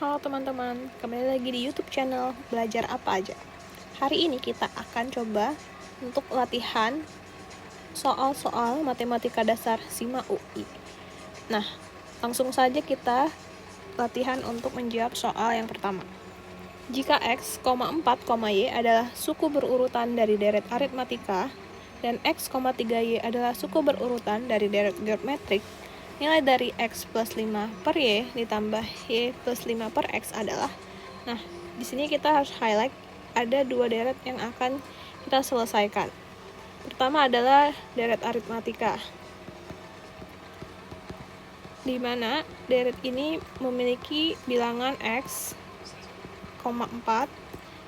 Halo teman-teman, kembali lagi di YouTube channel Belajar Apa Aja. Hari ini kita akan coba untuk latihan soal-soal matematika dasar SIMA UI. Nah, langsung saja kita latihan untuk menjawab soal yang pertama. Jika X, 4, Y adalah suku berurutan dari deret aritmatika dan X, 3Y adalah suku berurutan dari deret geometrik, nilai dari X plus 5 per Y ditambah Y plus 5 per X adalah. Nah, di sini kita harus highlight ada dua deret yang akan kita selesaikan. Pertama adalah deret aritmatika, di mana deret ini memiliki bilangan X, 4,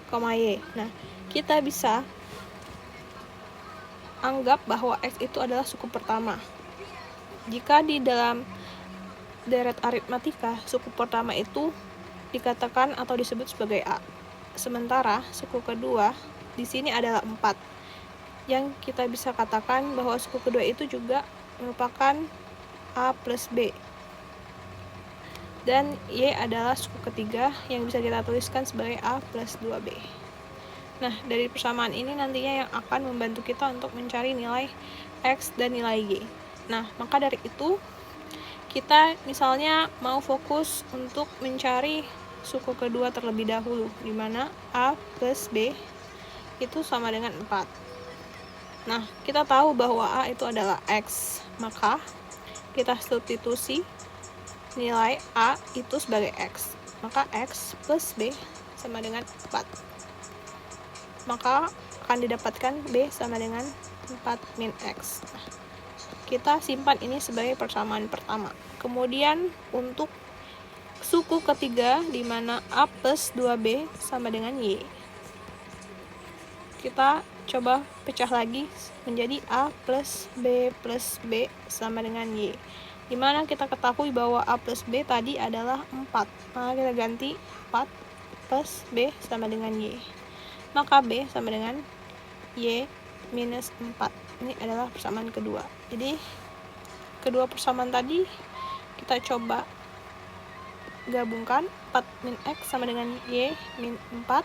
Y. Nah, kita bisa anggap bahwa X itu adalah suku pertama. Jika di dalam deret aritmatika, suku pertama itu dikatakan atau disebut sebagai A. Sementara suku kedua di sini adalah 4. Yang kita bisa katakan bahwa suku kedua itu juga merupakan A plus B. Dan Y adalah suku ketiga yang bisa kita tuliskan sebagai A plus 2B. Nah, dari persamaan ini nantinya yang akan membantu kita untuk mencari nilai X dan nilai Y. Nah, maka dari itu kita misalnya mau fokus untuk mencari suku kedua terlebih dahulu, di mana A plus B itu sama dengan 4. Nah, kita tahu bahwa A itu adalah X, maka kita substitusi nilai A itu sebagai X. Maka X plus B sama dengan 4. Maka akan didapatkan B sama dengan 4 min X. Nah, kita simpan ini sebagai persamaan pertama. Kemudian untuk suku ketiga, di mana A plus 2B sama dengan Y, kita coba pecah lagi menjadi A plus B sama dengan Y, di mana kita ketahui bahwa A plus B tadi adalah 4, maka kita ganti 4 plus B sama dengan Y, maka B sama dengan Y minus 4. Ini adalah persamaan kedua. Jadi kedua persamaan tadi kita coba gabungkan, 4 min X sama dengan Y min 4,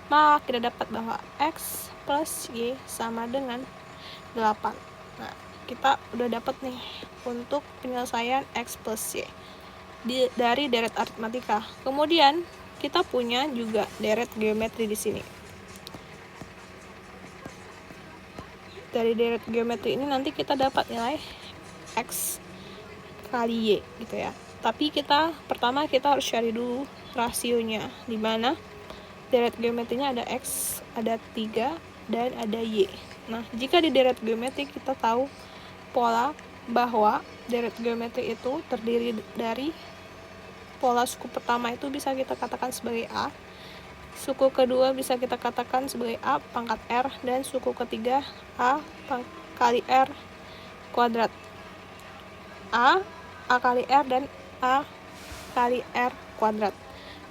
maka kita dapat bahwa X plus Y sama dengan 8. Nah, kita udah dapat nih untuk penyelesaian X plus Y dari deret aritmatika. Kemudian kita punya juga deret geometri di sini. Dari deret geometri ini nanti kita dapat nilai X kali Y gitu ya. Tapi pertama kita harus cari dulu rasionya, di mana deret geometrinya ada X, ada 3, dan ada Y. Nah, jika di deret geometri kita tahu pola bahwa deret geometri itu terdiri dari pola suku pertama itu bisa kita katakan sebagai A, suku kedua bisa kita katakan sebagai A pangkat R, dan suku ketiga A kali R kuadrat. A kali R, dan A kali R kuadrat.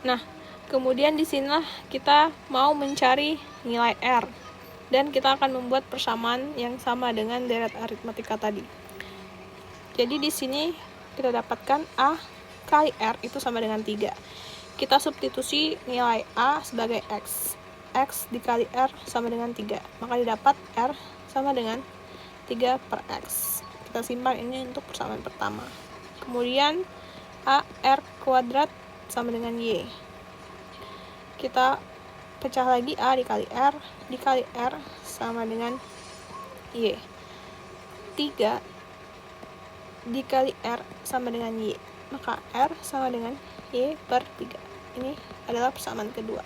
Nah, kemudian di sinilah kita mau mencari nilai R, dan kita akan membuat persamaan yang sama dengan deret aritmatika tadi. Jadi di sini kita dapatkan A kali R itu sama dengan 3. Kita substitusi nilai A sebagai X. X dikali R sama dengan 3. Maka didapat R sama dengan 3 per X. Kita simpan ini untuk persamaan pertama. Kemudian A R kuadrat sama dengan Y. Kita pecah lagi, A dikali R sama dengan Y. 3 dikali R sama dengan Y. Maka R sama dengan Y per 3. Ini adalah persamaan kedua.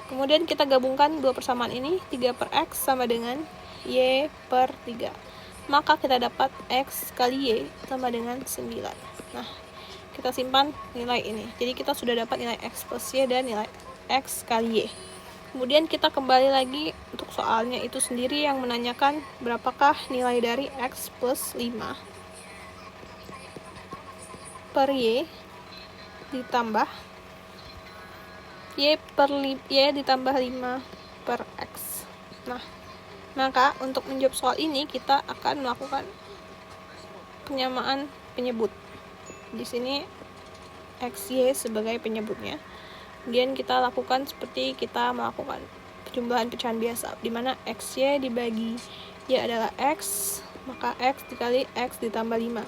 Kemudian kita gabungkan dua persamaan ini, 3 per X sama dengan Y per 3. Maka kita dapat X kali Y sama dengan 9. Nah, kita simpan nilai ini. Jadi kita sudah dapat nilai X plus Y dan nilai X kali Y. Kemudian kita kembali lagi untuk soalnya itu sendiri yang menanyakan berapakah nilai dari X plus 5 per Y ditambah Y ditambah 5 per X. Nah, maka untuk menjawab soal ini kita akan melakukan penyamaan penyebut. Di sini XY sebagai penyebutnya. Kemudian kita lakukan seperti kita melakukan penjumlahan pecahan biasa, di mana XY dibagi Y adalah X, maka X dikali X ditambah 5.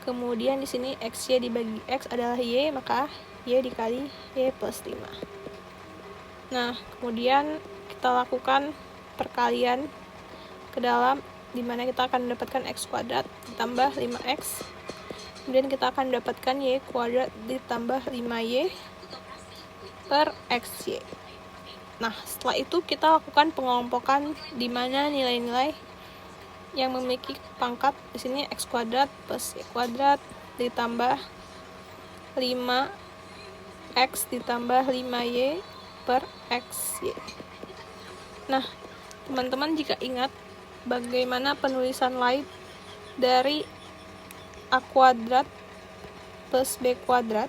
Kemudian di sini XY dibagi X adalah Y, maka Y dikali Y plus 5. Nah, kemudian kita lakukan perkalian ke dalam, di mana kita akan mendapatkan X kuadrat ditambah 5X. Kemudian kita akan mendapatkan Y kuadrat ditambah 5Y per XY. Nah, setelah itu kita lakukan pengelompokan di mana nilai-nilai yang memiliki pangkat di sini X kuadrat plus Y kuadrat ditambah 5X ditambah 5Y per XY. Nah, teman-teman jika ingat bagaimana penulisan lain dari A kuadrat plus B kuadrat,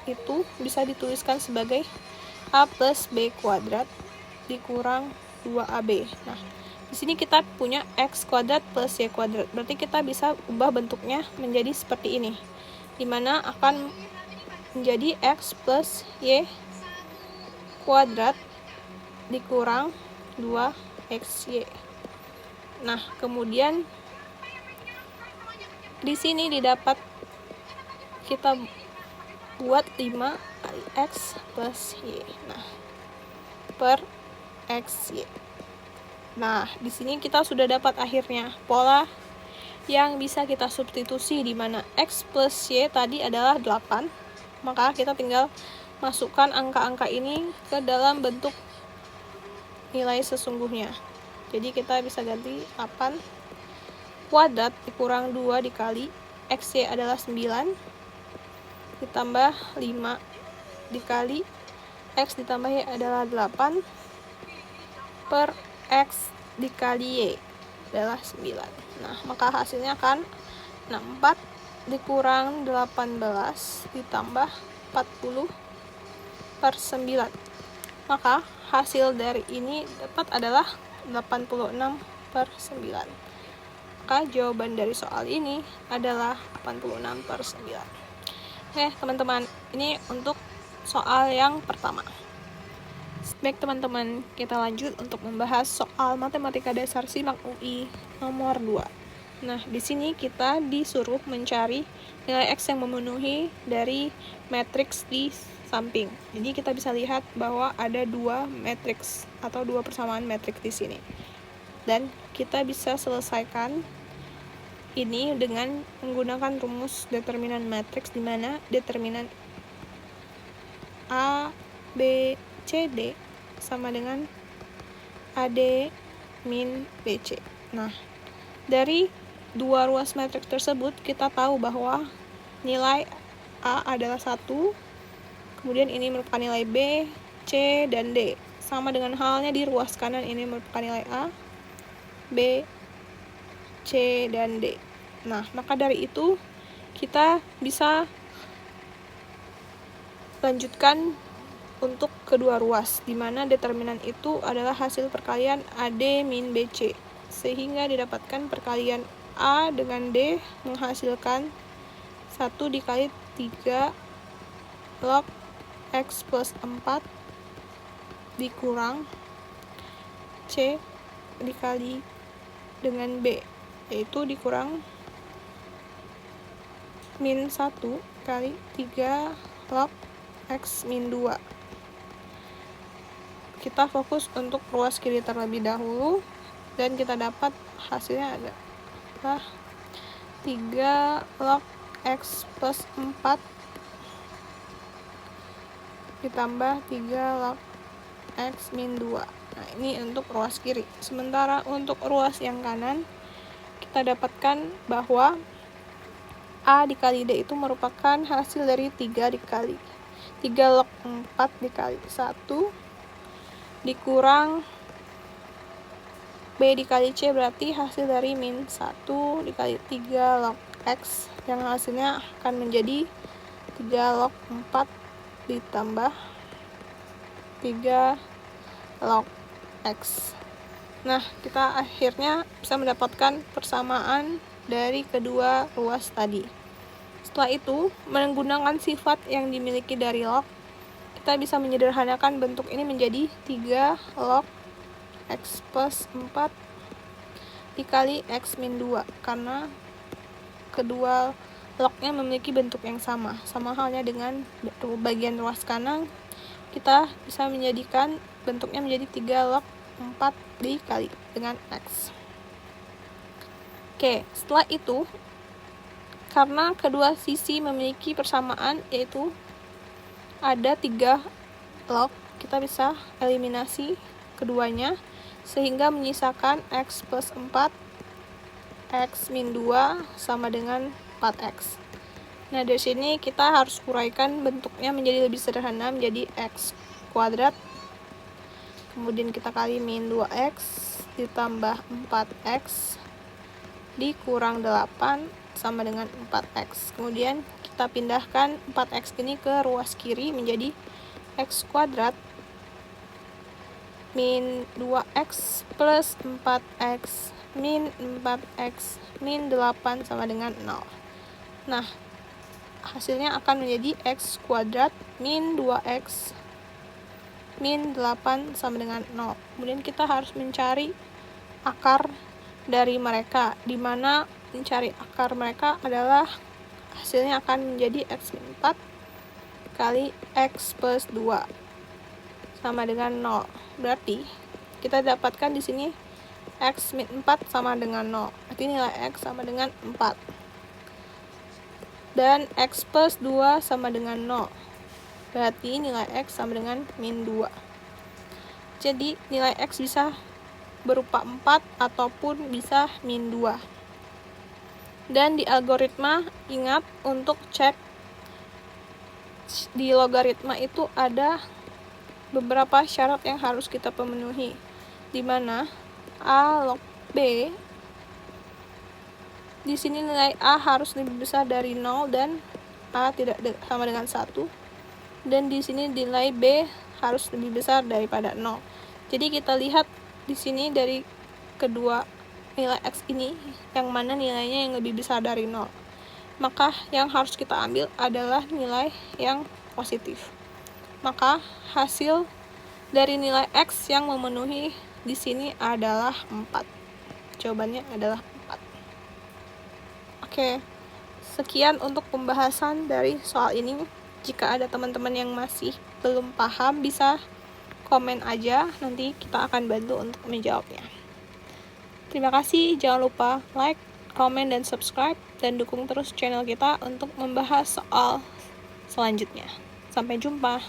itu bisa dituliskan sebagai A plus B kuadrat dikurang 2AB. Nah, di sini kita punya X kuadrat plus Y kuadrat. Berarti kita bisa ubah bentuknya menjadi seperti ini, dimana akan menjadi X plus Y kuadrat dikurang 2XY. Nah, kemudian di sini didapat kita buat 5 kali X plus Y. Nah, per XY. Nah, di sini kita sudah dapat akhirnya pola yang bisa kita substitusi, di mana X plus Y tadi adalah 8. Maka kita tinggal masukkan angka-angka ini ke dalam bentuk nilai sesungguhnya. Jadi kita bisa ganti 8 kuadrat dikurang 2 dikali XY adalah 9 ditambah 5 dikali X ditambah Y adalah 8 per X dikali Y adalah 9. Nah, maka hasilnya akan 64 dikurang 18 ditambah 40 per 9. Maka hasil dari ini dapat adalah 86 per 9. Maka jawaban dari soal ini adalah 86 per 9. Oke, teman-teman, ini untuk soal yang pertama. Baik teman-teman, kita lanjut untuk membahas soal matematika dasar SIMAK UI nomor 2. Nah, di sini kita disuruh mencari nilai X yang memenuhi dari matriks di samping. Jadi kita bisa lihat bahwa ada 2 matriks atau 2 persamaan matriks di sini. Dan kita bisa selesaikan ini dengan menggunakan rumus determinan matriks, di mana determinan A, B, C, D sama dengan AD min BC. Nah, dari 2 ruas matriks tersebut kita tahu bahwa nilai A adalah 1, kemudian ini merupakan nilai B, C, dan D. Sama dengan halnya di ruas kanan, ini merupakan nilai A, B, C, dan D. Nah, maka dari itu kita bisa lanjutkan untuk kedua ruas, di mana determinan itu adalah hasil perkalian AD min BC, sehingga didapatkan perkalian A dengan D menghasilkan 1 dikali 3 log X plus 4 dikurang C dikali dengan B, yaitu dikurang min 1 kali 3 log X min 2. Kita fokus untuk ruas kiri terlebih dahulu, dan kita dapat hasilnya adalah 3 log X plus 4 ditambah 3 log X min 2. Nah, ini untuk ruas kiri. Sementara untuk ruas yang kanan, kita dapatkan bahwa A dikali D itu merupakan hasil dari 3 log 4 dikali 1 dikurang B dikali C, berarti hasil dari min 1 dikali 3 log X, yang hasilnya akan menjadi 3 log 4 ditambah 3 log X. Nah, kita akhirnya bisa mendapatkan persamaan dari kedua ruas tadi. Setelah itu, menggunakan sifat yang dimiliki dari log, kita bisa menyederhanakan bentuk ini menjadi 3 log X plus 4 dikali X min 2, karena kedua lognya memiliki bentuk yang sama. Sama halnya dengan bagian ruas kanan, kita bisa menjadikan bentuknya menjadi 3 log 4 dikali dengan X. Oke, setelah itu, karena kedua sisi memiliki persamaan, yaitu ada 3 log, kita bisa eliminasi keduanya, sehingga menyisakan X plus 4, X min 2 sama dengan 4X. Nah, dari sini kita harus uraikan bentuknya menjadi lebih sederhana, menjadi X kuadrat. Kemudian kita kali min 2X ditambah 4X dikurang 8 sama dengan 4X. Kemudian kita pindahkan 4X ini ke ruas kiri menjadi X kuadrat min 2X plus 4X min 4X min 8 sama dengan 0. Nah, hasilnya akan menjadi X kuadrat min 2X min 8 sama dengan 0. Kemudian kita harus mencari akar dari mereka, di mana mencari akar mereka adalah hasilnya akan menjadi X min 4 kali X plus 2 sama dengan 0. Berarti kita dapatkan di sini X min 4 sama dengan 0. Berarti nilai X sama dengan 4. Dan X plus 2 sama dengan 0. Berarti nilai X sama dengan min 2. Jadi nilai X bisa berupa 4 ataupun bisa min 2. Dan di algoritma, ingat untuk cek di logaritma itu ada beberapa syarat yang harus kita penuhi, di mana A log B, di sini nilai A harus lebih besar dari 0 dan A tidak sama dengan 1, dan di sini nilai B harus lebih besar daripada 0. Jadi kita lihat di sini dari kedua nilai X ini, yang mana nilainya yang lebih besar dari 0. Maka yang harus kita ambil adalah nilai yang positif. Maka hasil dari nilai X yang memenuhi di sini adalah 4. Jawabannya adalah 4. Oke, sekian untuk pembahasan dari soal ini. Jika ada teman-teman yang masih belum paham, bisa komen aja, nanti kita akan bantu untuk menjawabnya. Terima kasih, jangan lupa like, komen, dan subscribe, dan dukung terus channel kita untuk membahas soal selanjutnya. Sampai jumpa.